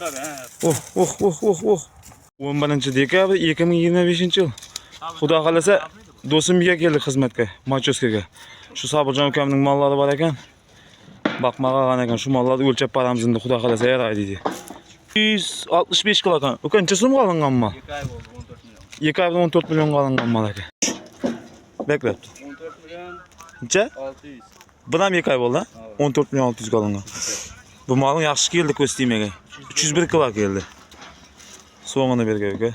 Oh. 11-dekabr 2025-yil. Xudo xolasa do'simga keldi xizmatga, Machoskaga. Shu Sabirjon ukamning mollari bor ekan. Baqmaga qolgan ekan, shu mollarni o'lchab beramiz endi Xudo xolasa yaray deydi. 165 kilo ekan. Uka necha so'm qolingan mal? 2 oyda 14 million qolingan mal ekan. Beklabdi. 14 million. Necha? 600. Bu ham 2 oy bo'ldi. 14 million 600 qolingan. Bu malning yaxshi keldi ko'stimaga. 301 kilo keldi. So'ngini bergan uka.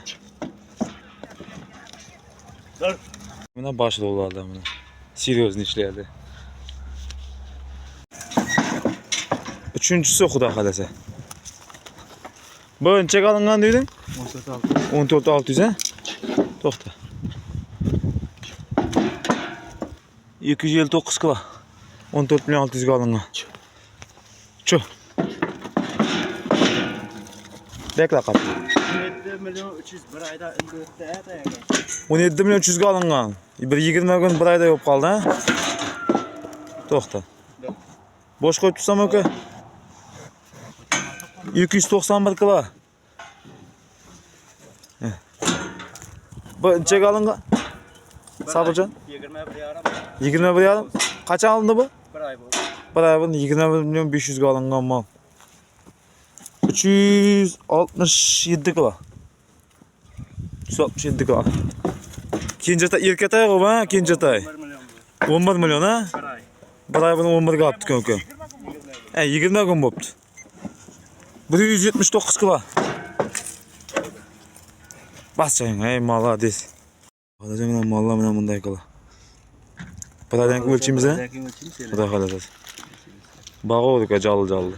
Mana boshida ulardi mana. Seryozni ishlaydi. Uchinchisi Xudo xolasa. Bu necha qolingan deding? 14 600 ha? To'xta. 259 kilo. 14 million 600 qolingan. Chu. Bekla qap. 17 million 300 bir oyda o'tdi. 17 million 300 ga olingan. Bir 20 kun bir oyda yo'q qoldi, ha? To'xta. Bosh qo'yib tursam aka. 291 kilo. Bu nechaga olingan? Sabirjon? 21,5. 21,5. Qachon olindi bu? Bir oy bo'ldi. Bir oy bo'ldi 20 million 500 ga olingan mal. 367 kilo. 367 kilo. Kenjatay erkatay qo'yma, kenjatay. 11 million ha? Bir oy buni 11 ga olibdi aka. 20 kun bo'pti. 179 kilo. Baschang, ey молодец. Hozir mana mollar bilan bunday qila. Biladan o'lchimiz ha? Xudo xolasa. Bag'o aka jalli.